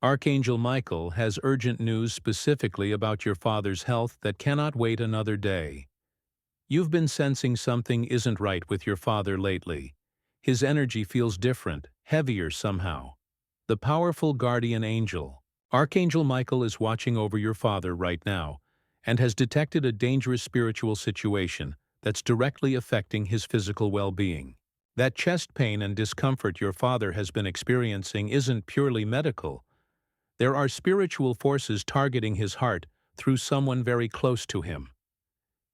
Archangel Michael has urgent news specifically about your father's health that cannot wait another day. You've been sensing something isn't right with your father lately. His energy feels different, heavier somehow. The powerful guardian angel, Archangel Michael, is watching over your father right now and has detected a dangerous spiritual situation that's directly affecting his physical well-being. That chest pain and discomfort your father has been experiencing isn't purely medical. There are spiritual forces targeting his heart through someone very close to him.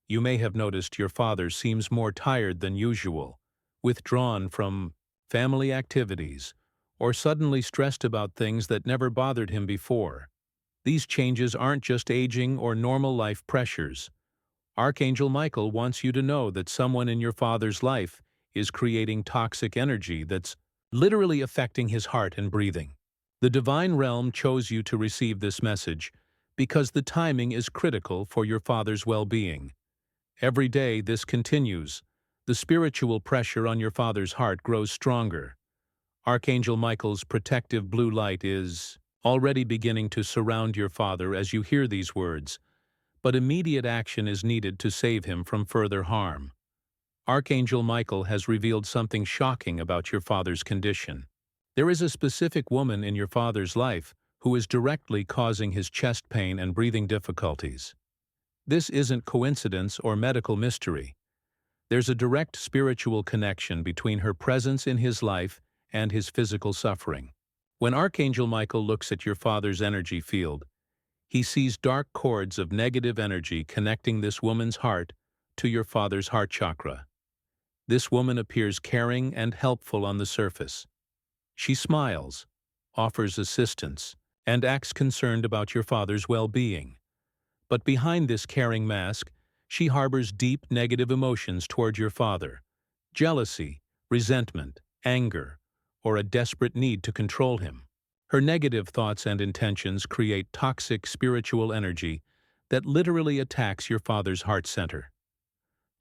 You may have noticed your father seems more tired than usual, withdrawn from family activities, or suddenly stressed about things that never bothered him before. These changes aren't just aging or normal life pressures. Archangel Michael wants you to know that someone in your father's life is creating toxic energy that's literally affecting his heart and breathing. The divine realm chose you to receive this message because the timing is critical for your father's well-being. Every day this continues. The spiritual pressure on your father's heart grows stronger. Archangel Michael's protective blue light is already beginning to surround your father as you hear these words, but immediate action is needed to save him from further harm. Archangel Michael has revealed something shocking about your father's condition. There is a specific woman in your father's life who is directly causing his chest pain and breathing difficulties. This isn't coincidence or medical mystery. There's a direct spiritual connection between her presence in his life and his physical suffering. When Archangel Michael looks at your father's energy field, he sees dark cords of negative energy connecting this woman's heart to your father's heart chakra. This woman appears caring and helpful on the surface. She smiles, offers assistance, and acts concerned about your father's well-being. But behind this caring mask, she harbors deep negative emotions toward your father: jealousy, resentment, anger, or a desperate need to control him. Her negative thoughts and intentions create toxic spiritual energy that literally attacks your father's heart center.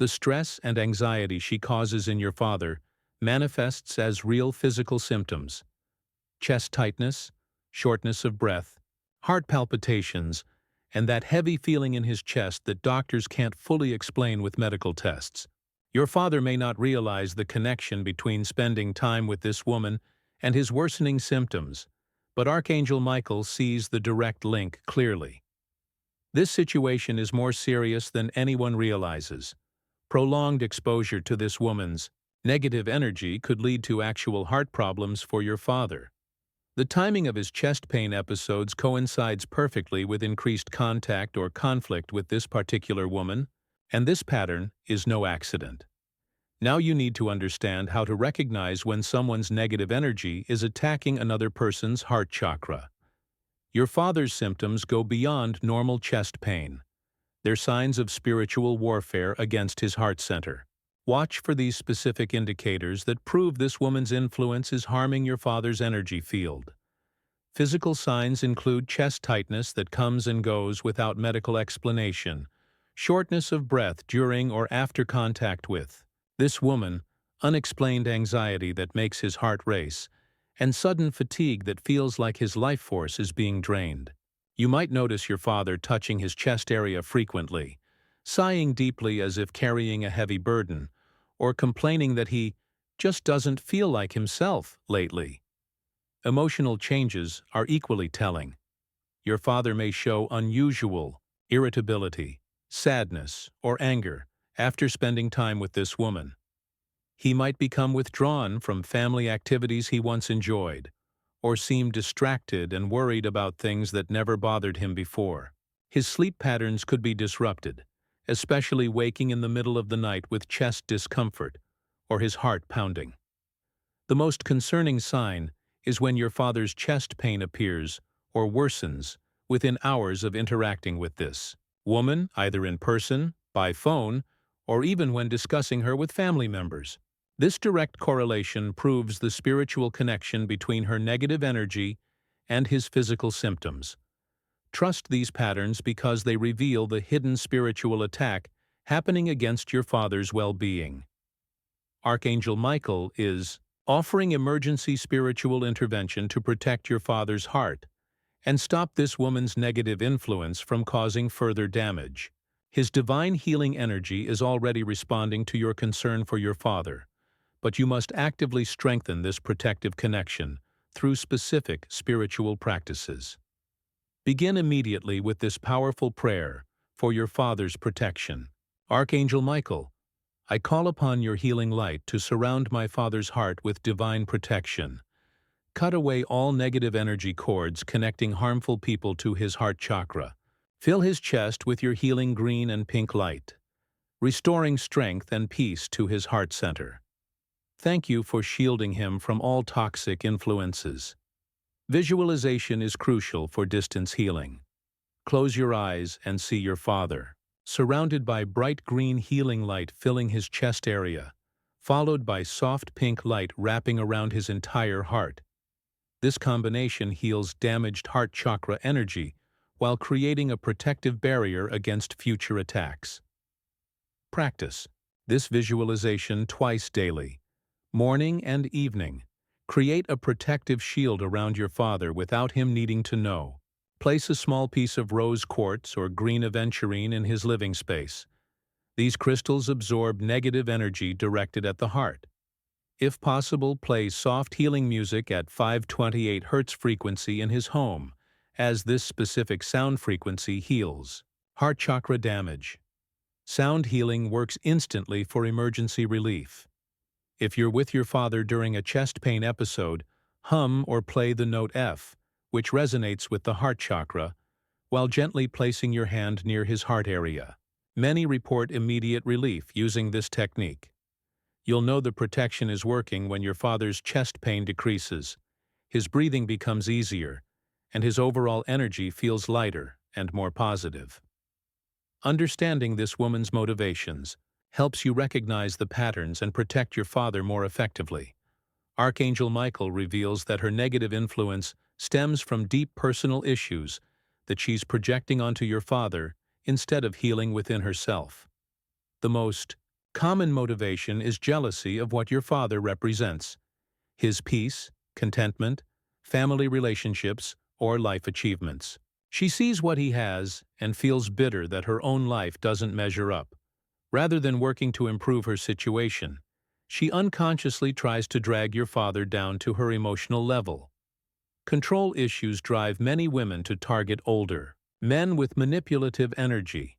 The stress and anxiety she causes in your father manifests as real physical symptoms: chest tightness, shortness of breath, heart palpitations, and that heavy feeling in his chest that doctors can't fully explain with medical tests. Your father may not realize the connection between spending time with this woman and his worsening symptoms, but Archangel Michael sees the direct link clearly. This situation is more serious than anyone realizes. Prolonged exposure to this woman's negative energy could lead to actual heart problems for your father. The timing of his chest pain episodes coincides perfectly with increased contact or conflict with this particular woman, and this pattern is no accident. Now you need to understand how to recognize when someone's negative energy is attacking another person's heart chakra. Your father's symptoms go beyond normal chest pain. They're signs of spiritual warfare against his heart center. Watch for these specific indicators that prove this woman's influence is harming your father's energy field. Physical signs include chest tightness that comes and goes without medical explanation, shortness of breath during or after contact with this woman, unexplained anxiety that makes his heart race, and sudden fatigue that feels like his life force is being drained. You might notice your father touching his chest area frequently, sighing deeply as if carrying a heavy burden, or complaining that he just doesn't feel like himself lately. Emotional changes are equally telling. Your father may show unusual irritability, sadness, or anger after spending time with this woman. He might become withdrawn from family activities he once enjoyed, or seem distracted and worried about things that never bothered him before. His sleep patterns could be disrupted, especially waking in the middle of the night with chest discomfort or his heart pounding. The most concerning sign is when your father's chest pain appears or worsens within hours of interacting with this woman, either in person, by phone, or even when discussing her with family members. This direct correlation proves the spiritual connection between her negative energy and his physical symptoms. Trust these patterns because they reveal the hidden spiritual attack happening against your father's well-being. Archangel Michael is offering emergency spiritual intervention to protect your father's heart and stop this woman's negative influence from causing further damage. His divine healing energy is already responding to your concern for your father, but you must actively strengthen this protective connection through specific spiritual practices. Begin immediately with this powerful prayer for your father's protection. Archangel Michael, I call upon your healing light to surround my father's heart with divine protection. Cut away all negative energy cords connecting harmful people to his heart chakra. Fill his chest with your healing green and pink light, restoring strength and peace to his heart center. Thank you for shielding him from all toxic influences. Visualization is crucial for distance healing. Close your eyes and see your father, surrounded by bright green healing light filling his chest area, followed by soft pink light wrapping around his entire heart. This combination heals damaged heart chakra energy while creating a protective barrier against future attacks. Practice this visualization twice daily, morning and evening. Create a protective shield around your father without him needing to know. Place a small piece of rose quartz or green aventurine in his living space. These crystals absorb negative energy directed at the heart. If possible, play soft healing music at 528 Hz frequency in his home, as this specific sound frequency heals heart chakra damage. Sound healing works instantly for emergency relief. If you're with your father during a chest pain episode, hum or play the note F, which resonates with the heart chakra, while gently placing your hand near his heart area. Many report immediate relief using this technique. You'll know the protection is working when your father's chest pain decreases, his breathing becomes easier, and his overall energy feels lighter and more positive. Understanding this woman's motivations helps you recognize the patterns and protect your father more effectively. Archangel Michael reveals that her negative influence stems from deep personal issues that she's projecting onto your father instead of healing within herself. The most common motivation is jealousy of what your father represents: his peace, contentment, family relationships, or life achievements. She sees what he has and feels bitter that her own life doesn't measure up. Rather than working to improve her situation, she unconsciously tries to drag your father down to her emotional level. Control issues drive many women to target older men with manipulative energy.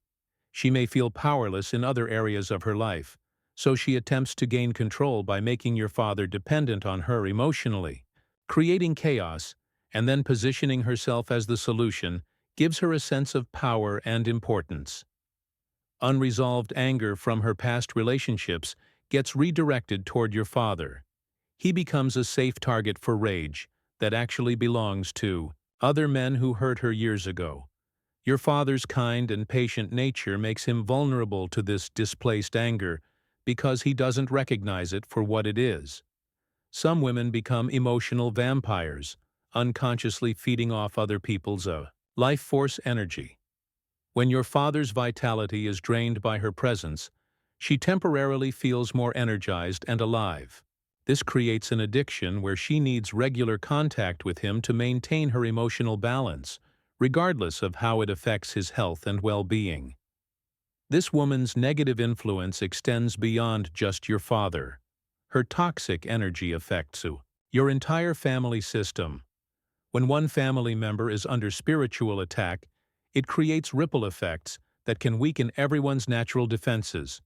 She may feel powerless in other areas of her life, so she attempts to gain control by making your father dependent on her emotionally. Creating chaos and then positioning herself as the solution gives her a sense of power and importance. Unresolved anger from her past relationships gets redirected toward your father. He becomes a safe target for rage that actually belongs to other men who hurt her years ago. Your father's kind and patient nature makes him vulnerable to this displaced anger because he doesn't recognize it for what it is. Some women become emotional vampires, unconsciously feeding off other people's life force energy. When your father's vitality is drained by her presence, she temporarily feels more energized and alive. This creates an addiction where she needs regular contact with him to maintain her emotional balance, regardless of how it affects his health and well-being. This woman's negative influence extends beyond just your father. Her toxic energy affects your entire family system. When one family member is under spiritual attack, it creates ripple effects that can weaken everyone's natural defenses.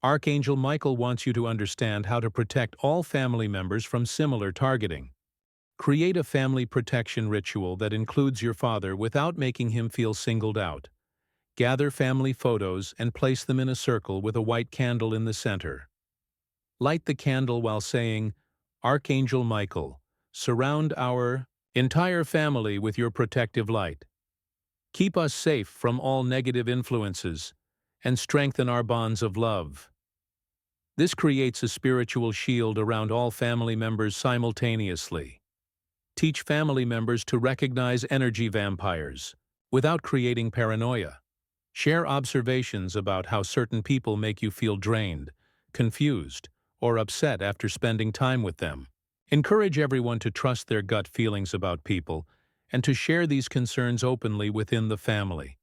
Archangel Michael wants you to understand how to protect all family members from similar targeting. Create a family protection ritual that includes your father without making him feel singled out. Gather family photos and place them in a circle with a white candle in the center. Light the candle while saying, "Archangel Michael, surround our entire family with your protective light. Keep us safe from all negative influences and strengthen our bonds of love." This creates a spiritual shield around all family members simultaneously. Teach family members to recognize energy vampires without creating paranoia. Share observations about how certain people make you feel drained, confused, or upset after spending time with them. Encourage everyone to trust their gut feelings about people and to share these concerns openly within the family.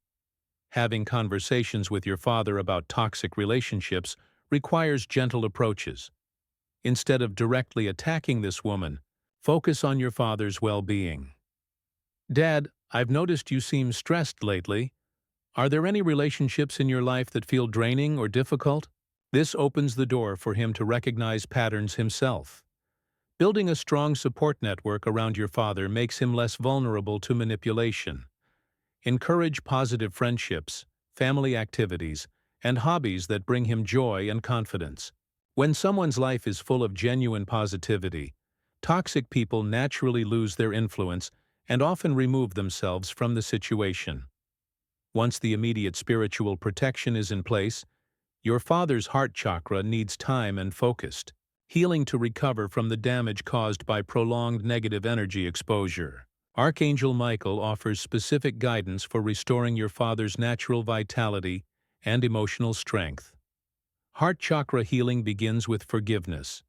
Having conversations with your father about toxic relationships requires gentle approaches. Instead of directly attacking this woman, focus on your father's well-being. Dad, I've noticed you seem stressed lately. Are there any relationships in your life that feel draining or difficult? This opens the door for him to recognize patterns himself. Building a strong support network around your father makes him less vulnerable to manipulation. Encourage positive friendships, family activities, and hobbies that bring him joy and confidence. When someone's life is full of genuine positivity, toxic people naturally lose their influence and often remove themselves from the situation. Once the immediate spiritual protection is in place, your father's heart chakra needs time and focused healing to recover from the damage caused by prolonged negative energy exposure. Archangel Michael offers specific guidance for restoring your father's natural vitality and emotional strength. Heart chakra healing begins with forgiveness,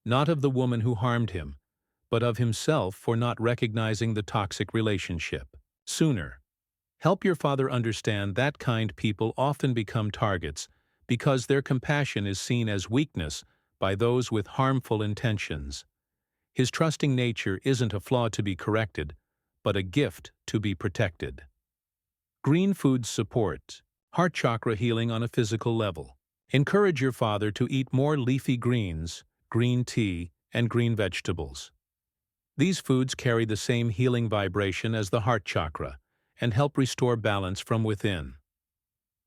not of the woman who harmed him, but of himself for not recognizing the toxic relationship sooner. Help your father understand that kind people often become targets because their compassion is seen as weakness by those with harmful intentions. His trusting nature isn't a flaw to be corrected, but a gift to be protected. Green foods support heart chakra healing on a physical level. Encourage your father to eat more leafy greens, green tea, and green vegetables. These foods carry the same healing vibration as the heart chakra and help restore balance from within.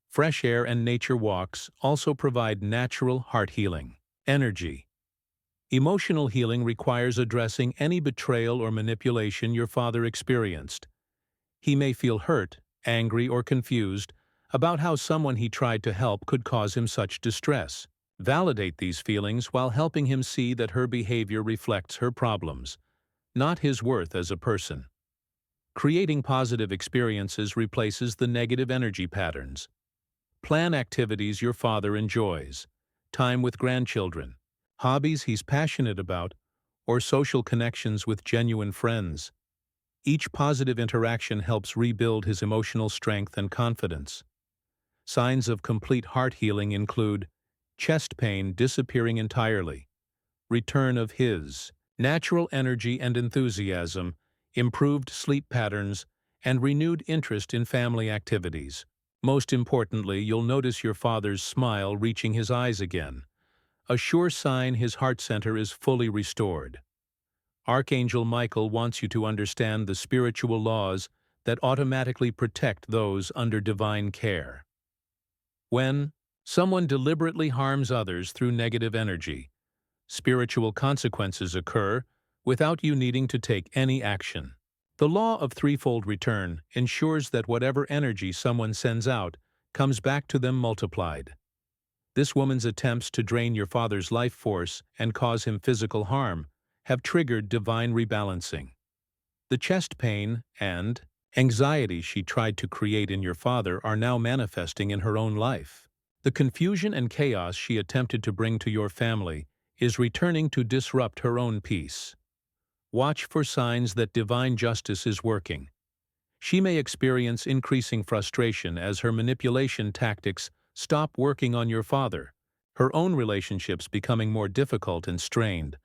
Fresh air and nature walks also provide natural heart healing. Energy. Emotional healing requires addressing any betrayal or manipulation your father experienced. He may feel hurt, angry, or confused about how someone he tried to help could cause him such distress. Validate these feelings while helping him see that her behavior reflects her problems, not his worth as a person. Creating positive experiences replaces the negative energy patterns. Plan activities your father enjoys, time with grandchildren, hobbies he's passionate about, or social connections with genuine friends. Each positive interaction helps rebuild his emotional strength and confidence. Signs of complete heart healing include chest pain disappearing entirely, return of his natural energy and enthusiasm, improved sleep patterns, and renewed interest in family activities. Most importantly, you'll notice your father's smile reaching his eyes again, a sure sign his heart center is fully restored. Archangel Michael wants you to understand the spiritual laws that automatically protect those under divine care. When someone deliberately harms others through negative energy, spiritual consequences occur without you needing to take any action. The law of threefold return ensures that whatever energy someone sends out comes back to them multiplied. This woman's attempts to drain your father's life force and cause him physical harm have triggered divine rebalancing. The chest pain and anxiety she tried to create in your father are now manifesting in her own life. The confusion and chaos she attempted to bring to your family is returning to disrupt her own peace. Watch for signs that divine justice is working. She may experience increasing frustration as her manipulation tactics stop working on your father, her own relationships becoming more difficult and strained,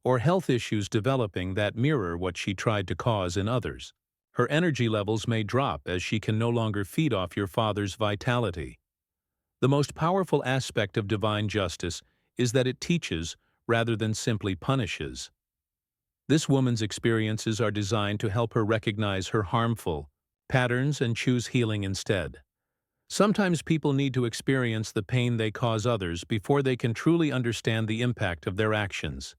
or health issues developing that mirror what she tried to cause in others. Her energy levels may drop as she can no longer feed off your father's vitality. The most powerful aspect of divine justice is that it teaches rather than simply punishes. This woman's experiences are designed to help her recognize her harmful patterns and choose healing instead. Sometimes people need to experience the pain they cause others before they can truly understand the impact of their actions.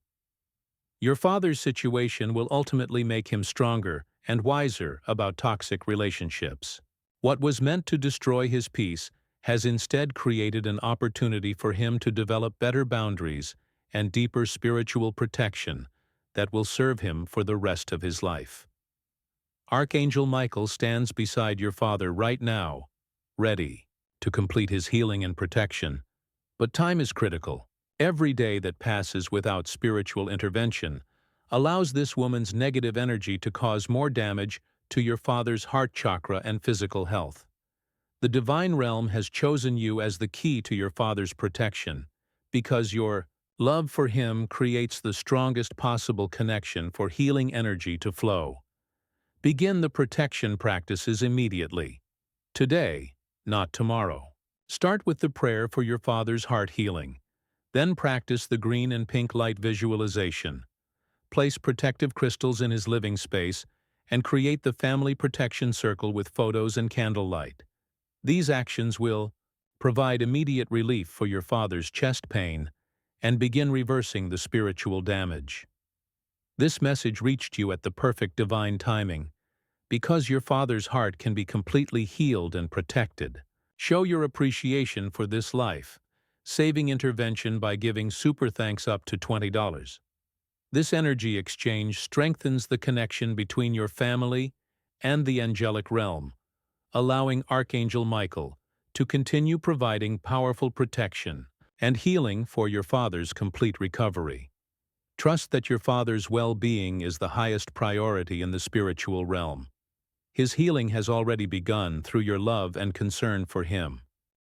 Your father's situation will ultimately make him stronger and wiser about toxic relationships. What was meant to destroy his peace has instead created an opportunity for him to develop better boundaries and deeper spiritual protection that will serve him for the rest of his life. Archangel Michael stands beside your father right now, ready to complete his healing and protection. But time is critical. Every day that passes without spiritual intervention allows this woman's negative energy to cause more damage to your father's heart chakra and physical health. The divine realm has chosen you as the key to your father's protection, because your love for him creates the strongest possible connection for healing energy to flow. Begin the protection practices immediately. Today, not tomorrow. Start with the prayer for your father's heart healing. Then practice the green and pink light visualization. Place protective crystals in his living space and create the family protection circle with photos and candlelight. These actions will provide immediate relief for your father's chest pain and begin reversing the spiritual damage. This message reached you at the perfect divine timing, because your father's heart can be completely healed and protected. Show your appreciation for this life-saving intervention by giving super thanks up to $20. This energy exchange strengthens the connection between your family and the angelic realm, allowing Archangel Michael to continue providing powerful protection and healing for your father's complete recovery. Trust that your father's well-being is the highest priority in the spiritual realm. His healing has already begun through your love and concern for him.